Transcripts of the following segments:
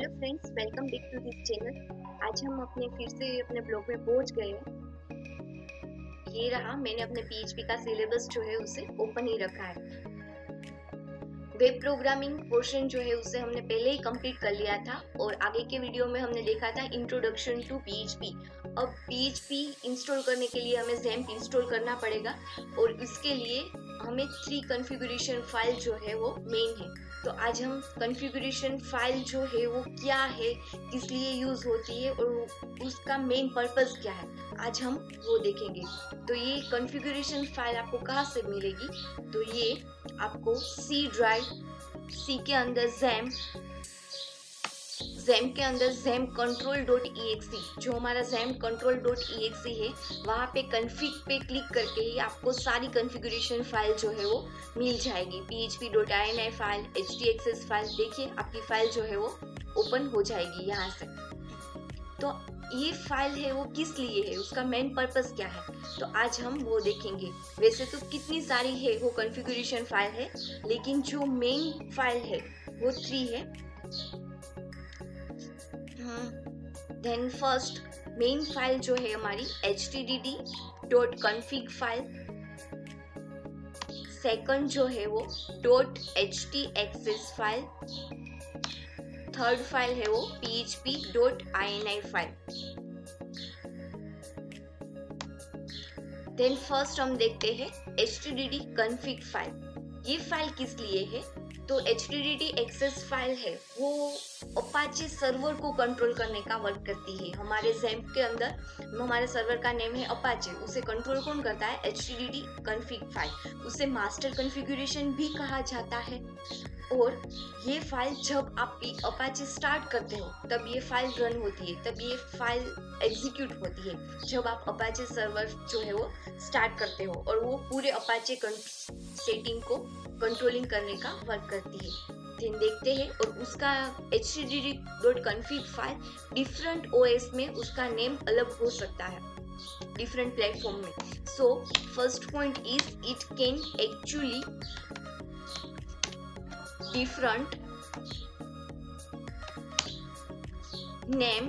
Hello friends, welcome back to this channel. आज हम फिर से अपने ब्लॉग में पहुंच गए हैं। ये रहा, मैंने अपने पीएचपी का सिलेबस जो है उसे ओपन ही रखा है। वेब प्रोग्रामिंग पोर्शन जो है उसे हमने पहले ही कंप्लीट कर लिया था और आगे के वीडियो में हमने देखा था इंट्रोडक्शन टू पीएचपी। अब पीएचपी इंस्टॉल करने के लिए हमें XAMPP इंस्टॉल करना पड़ेगा और इसके लिए हमें 3 कॉन्फ़िगरेशन फाइल जो है वो मेन है। तो आज हम कॉन्फ़िगरेशन फाइल जो है वो क्या है, किस लिए यूज होती है और उसका मेन पर्पस क्या है, आज हम वो देखेंगे। तो ये कॉन्फ़िगरेशन फाइल आपको कहाँ से मिलेगी? तो ये आपको सी ड्राइव, सी के अंदर XAMPP के अंदर XAMPP control.exe, जो हमारा XAMPP control.exe है, वहाँ पे कन्फिग पे क्लिक करके ही आपको सारी कॉन्फ़िगरेशन फाइल जो है वो मिल जाएगी। php.ini फाइल, htxs फाइल, देखिए आपकी फाइल जो है वो ओपन हो जाएगी यहाँ से। तो ये फाइल है वो किस लिए है, उसका मेन पर्पस क्या है, तो आज हम वो देखेंगे। वैसे तो कितनी सारी है वो कॉन्फ़िगरेशन फाइल है, लेकिन जो मेन फाइल है वो 3 है। देन फर्स्ट मेन फाइल जो है हमारी htdd.config फाइल, सेकंड जो है वो .htxs फाइल, थर्ड फाइल है वो php.ini फाइल। देन फर्स्ट हम देखते हैं htdd config फाइल। ये फाइल किस लिए है? तो htdd.xs फाइल है वो अपाचे सर्वर को कंट्रोल करने का वर्क करती है। हमारे XAMPP के अंदर हमारे सर्वर का नेम है अपाचे, उसे कंट्रोल कौन करता है? htdd config file. उसे मास्टर कॉन्फ़िगरेशन भी कहा जाता है। और ये फाइल जब आप अपाचे स्टार्ट करते हो तब ये फाइल रन होती है, तब ये फाइल एग्जीक्यूट होती है जब आप अपाचे सर्वर जो है वो स्टार्ट करते हो, और वो पूरे अपाचे सेटिंग को कंट्रोलिंग करने का वर्क करती है। फिर देखते हैं, और उसका htdd.config फाइल डिफरेंट OS में उसका नेम अलग हो सकता है, डिफरेंट प्लेटफॉर्म में। So first point is it can actually different name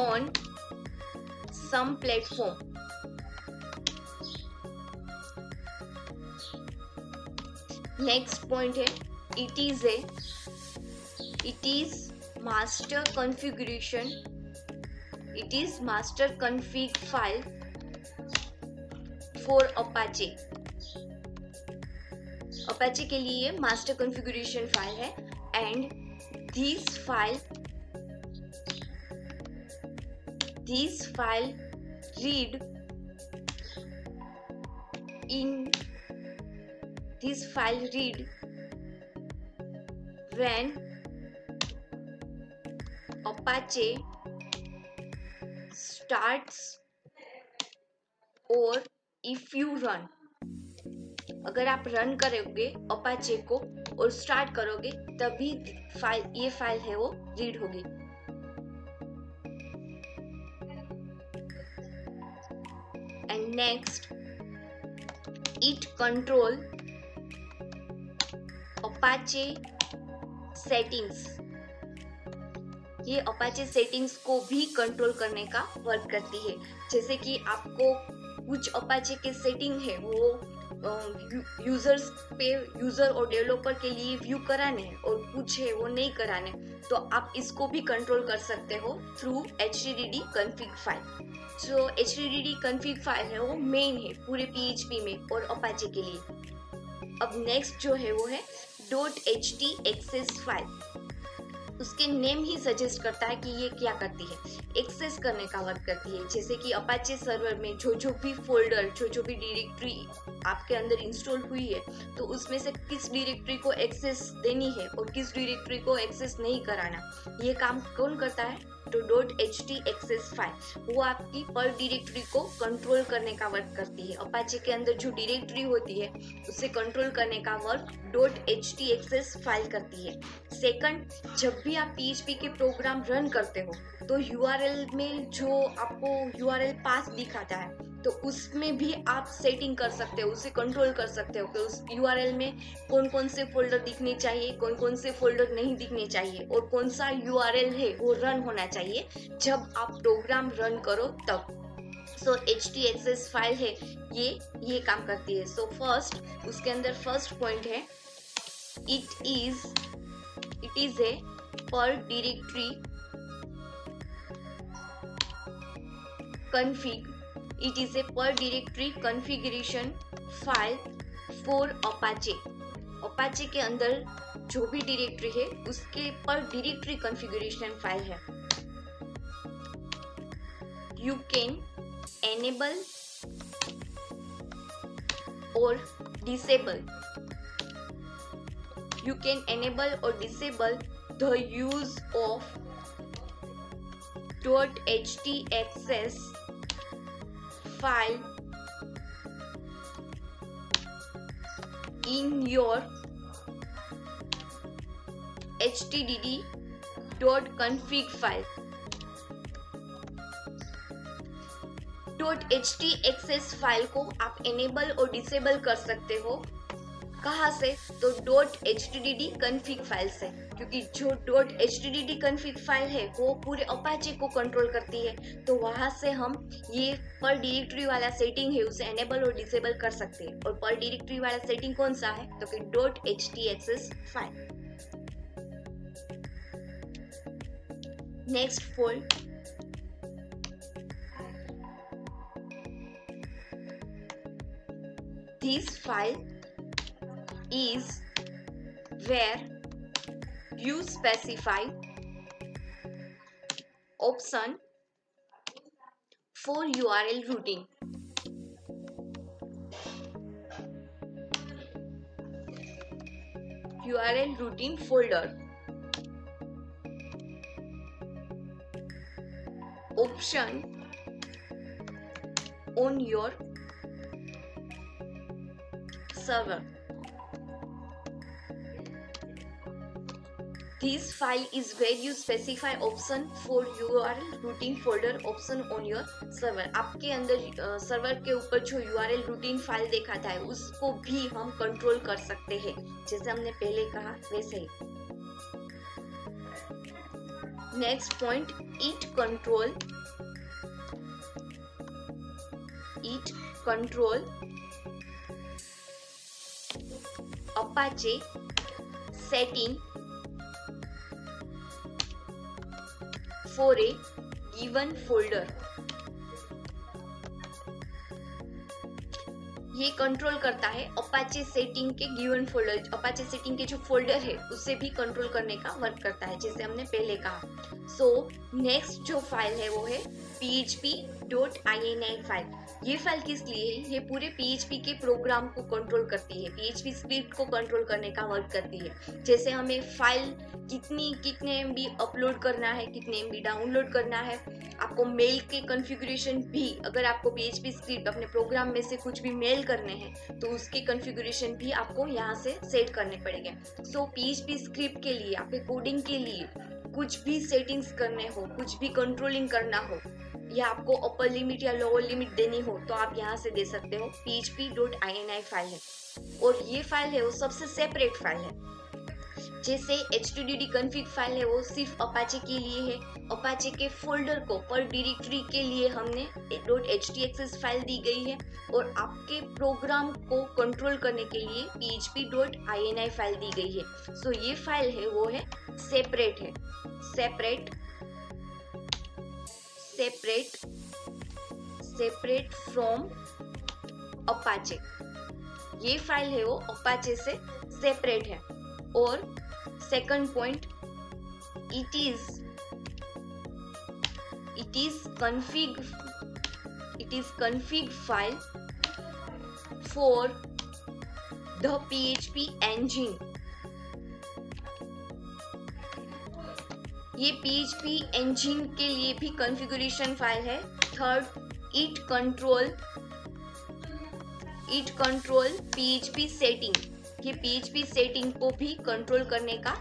on some platform. Next point है, it is master configuration, it is master config file for Apache. Apache के लिए मास्टर कॉन्फ़िगरेशन फाइल है, and this file read when Apache starts or if you run। अगर आप run करोगे Apache को और start करोगे तभी ये फाइल है वो रीड होगी। And next, it control Apache settings. ये अपाचे सेटिंग्स को भी कंट्रोल करने का वर्क करती है। जैसे कि आपको कुछ अपाचे के सेटिंग है वो यूजर और डेवलपर के लिए व्यू कराने हैं और कुछ है वो नहीं कराने, तो आप इसको भी कंट्रोल कर सकते हो थ्रू htdd config फाइल। जो htdd config फाइल है वो मेन है पूरे PHP में और अपाचे के लिए। अब नेक्स्ट जो है वो है .htxs फाइल। उसके नेम ही सजेस्ट करता है कि ये क्या करती है, एक्सेस करने का वर्क करती है। जैसे कि अपाचे सर्वर में जो भी फोल्डर, जो भी डायरेक्टरी आपके अंदर इंस्टॉल हुई है, तो उसमें से किस डायरेक्टरी को एक्सेस देनी है और किस डायरेक्टरी को एक्सेस नहीं कराना, ये काम कौन करता है? तो .htxs फाइल वो आपकी पर डायरेक्टरी को कंट्रोल करने का वर्क करती है। अपाचे के अंदर जो डायरेक्टरी होती है उसे कंट्रोल करने का वर्क .htxs फाइल करती है। सेकंड, जब भी आप PHP के प्रोग्राम रन करते हो तो URL में जो आपको URL पाथ दिखाता है तो उसमें भी आप सेटिंग कर सकते हो, उसे कंट्रोल कर सकते हो कि उस यूआरएल में कौन कौन से फोल्डर दिखने चाहिए, कौन कौन से फोल्डर नहीं दिखने चाहिए, और कौन सा यूआरएल है वो रन होना चाहिए जब आप प्रोग्राम रन करो तब। सो htaccess फाइल है ये काम करती है। सो फर्स्ट उसके अंदर फर्स्ट पॉइंट है इट इज ए पर directory config, it is a per directory configuration file for Apache। Apache के अंदर जो भी डायरेक्टरी है उसके पर डायरेक्टरी कॉन्फ़िगरेशन फाइल है। You can enable or disable the use of .htaccess file in your htdd.config file। .htaccess file को आप एनेबल और डिसेबल कर सकते हो। कहाँ से? तो .httd config फाइल से, क्योंकि जो .httd config फाइल है वो पूरे अपाचे को कंट्रोल करती है। तो वहां से हम ये पर डायरेक्टरी वाला सेटिंग है उसे एनेबल और डिसेबल कर सकते हैं। और पर डायरेक्टरी वाला सेटिंग कौन सा है? तो कि .htaccess file. Next fold this file is where you specify option for URL routing। URL routing folder option on your server। This file is where you specify option for URL routing folder option on your server। आपके अंदर server के ऊपर जो URL routing file देखा था उसको भी हम कंट्रोल कर सकते हैं, जैसे हमने पहले कहा वैसे ही। Next point it control Apache setting for a given folder। ये कंट्रोल करता है अपाचे सेटिंग के गिवन फोल्डर, अपाचे सेटिंग के जो फोल्डर है उसे भी कंट्रोल करने का वर्क करता है, जैसे हमने पहले कहा। सो नेक्स्ट जो फाइल है वो है php.ini फाइल। ये फाइल किस लिए है? ये पूरे PHP के प्रोग्राम को कंट्रोल करती है, PHP स्क्रिप्ट को कंट्रोल करने का वर्क करती है। जैसे हमें फाइल कितने MB अपलोड करना है, कितने MB डाउनलोड करना है, आपको मेल के कॉन्फ़िगरेशन भी, अगर आपको PHP स्क्रिप्ट अपने प्रोग्राम में से कुछ भी मेल करने हैं तो उसके कॉन्फ़िगरेशन भी आपको यहाँ से सेट करने पड़ेंगे। सो PHP स्क्रिप्ट के लिए, आपके कोडिंग के लिए कुछ भी सेटिंग्स करने हो, कुछ भी कंट्रोलिंग करना हो, या आपको अपर लिमिट या लोअर लिमिट देनी हो तो आप यहाँ से दे सकते हो। php.ini फाइल है और ये फाइल है वो सबसे सेपरेट फाइल है। जैसे httd config फाइल है वो सिर्फ अपाचे के लिए है, अपाचे के फोल्डर को पर डायरेक्टरी के लिए हमने .htaccess फाइल दी गई है, और आपके प्रोग्राम को कंट्रोल करने के लिए php.ini फाइल दी गई है। सो ये फाइल है वो है सेपरेट है, सेपरेट फ्रॉम अपाचे। ये फाइल है वो अपाचे से सेपरेट है। और second point it is config file for the PHP engine। ये PHP engine के लिए भी कॉन्फ़िगरेशन फाइल है। Third it control PHP setting. ये PHP सेटिंग को भी कंट्रोल करने का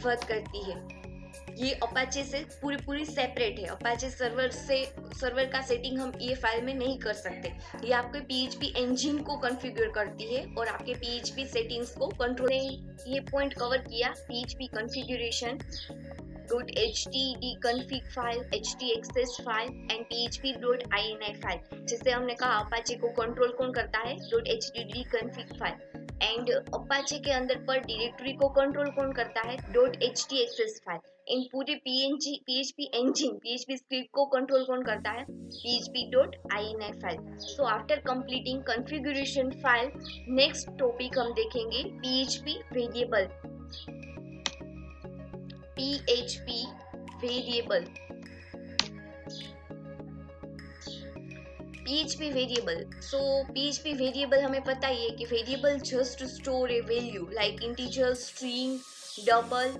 वर्क करती है। ये अपाचे से पूरी सेपरेट है। अपाचे सर्वर का सेटिंग हम ये फाइल में नहीं कर सकते। ये आपके PHP इंजन को कॉन्फ़िगर करती है और आपके PHP सेटिंग्स को कंट्रोल। ये पॉइंट कवर किया PHP configuration, .htd config file, htaccess file and php.ini file। जैसे हमने कहा अपाचे को कंट्रोल कौन करता है, .htd config file, and Apache के अंदर पर डायरेक्टरी को कंट्रोल कौन करता है, .htaccess फाइल। इन पूरे PHP इंजन, PHP स्क्रिप्ट को कंट्रोल कौन करता है, php.ini file. So after completing configuration file, next topic हम देखेंगे PHP variable. PHP variable, PHP variable. So PHP variable हमें पता ही है कि variable just store a value like integer, string, double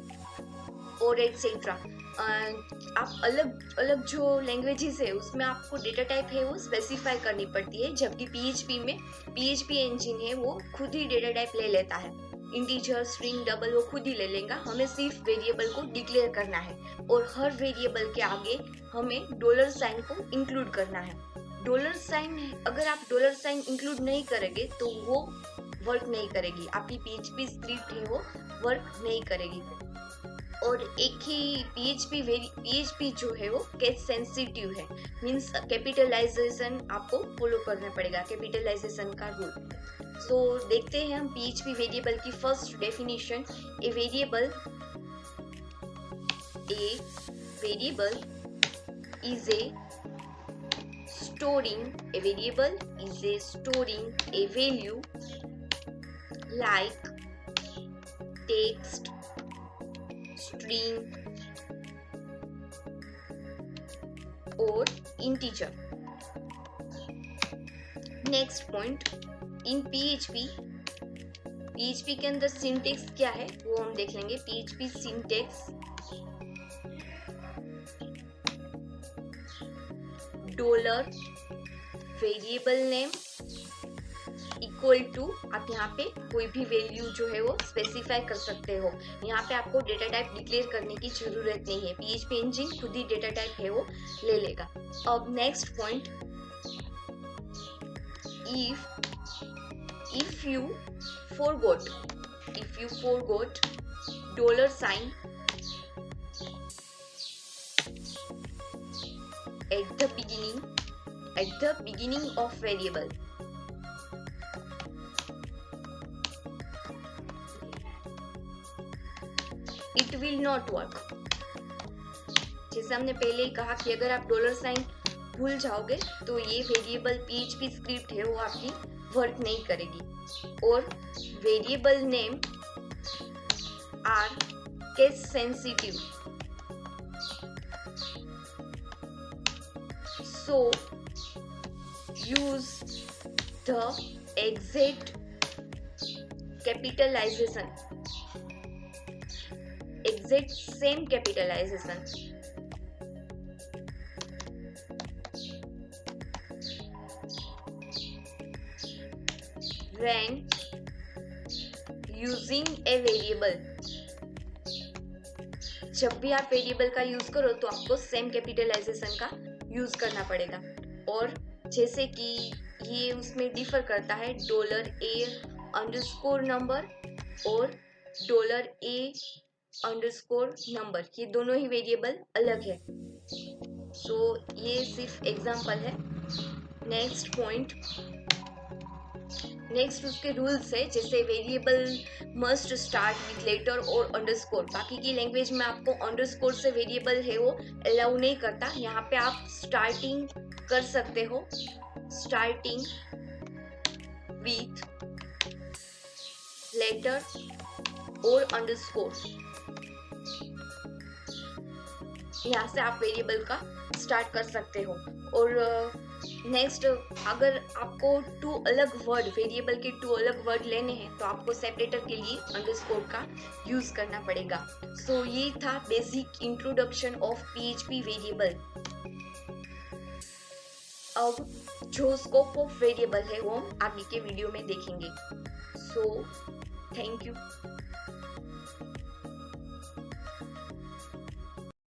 और एक्सेट्रा। आप अलग अलग जो लैंग्वेजेस है उसमें आपको डेटा टाइप है वो स्पेसिफाई करनी पड़ती है, जबकि PHP में PHP इंजन है वो खुद ही डेटा टाइप ले लेता है। इंटीजर, स्ट्रिंग, डबल वो खुद ही ले लेगा, हमें सिर्फ वेरिएबल को डिक्लेयर करना है और हर वेरिएबल के आगे हमें डॉलर साइन को इंक्लूड करना है। डॉलर साइन, अगर आप डॉलर साइन इंक्लूड नहीं करेंगे तो वो वर्क नहीं करेगी, आपकी PHP स्क्रिप्ट है वो वर्क नहीं करेगी। और एक ही PHP जो है वो केस सेंसिटिव है, मींस कैपिटलाइजेशन आपको फॉलो करना पड़ेगा, कैपिटलाइजेशन का रूल। सो देखते हैं हम PHP वेरिएबल की first definition. A variable is a storing a value like text, string or integer। Next point, in PHP के अंदर सिंटेक्स क्या है वो हम देख लेंगे। PHP syntax, dollar variable name equal to, आप यहाँ पे कोई भी वैल्यू जो है वो स्पेसिफाई कर सकते हो। यहाँ पे आपको डेटा टाइप डिक्लेयर करने की जरूरत नहीं है, PHP इंजन खुद ही डेटा टाइप है वो ले लेगा। अब next point, if you forgot dollar sign at the beginning of variable, it will not work। जैसे हमने पहले ही कहा कि अगर आप डॉलर साइन भूल जाओगे तो ये वेरिएबल PHP स्क्रिप्ट है वो आपकी वर्क नहीं करेगी। और variable name are case sensitive, so use the exact same capitalization when using a variable। जब भी आप वेरिएबल का यूज करो तो आपको सेम कैपिटलाइजेशन का यूज करना पड़ेगा। और जैसे कि ये उसमें डिफर करता है $a_number और $a_number, ये दोनों ही वेरिएबल अलग है। सो ये सिर्फ एग्जांपल है। नेक्स्ट पॉइंट, नेक्स्ट उसके रूल्स है, जैसे variable must start with letter और अंडरस्कोर। बाकी की लैंग्वेज में आपको अंडरस्कोर से वेरिएबल है वो अलाउ नहीं करता, यहाँ पे आप स्टार्टिंग कर सकते हो, स्टार्टिंग विथ लेटर और अंडरस्कोर। यहाँ से आप वेरिएबल का स्टार्ट कर सकते हो। और नेक्स्ट, अगर आपको वेरिएबल के 2 अलग वर्ड लेने हैं तो आपको सेपरेटर के लिए अंडरस्कोर का यूज करना पड़ेगा। सो ये था basic introduction of PHP variable. अब जो स्कोप ऑफ वेरिएबल है वो हम आगे के वीडियो में देखेंगे। So thank you.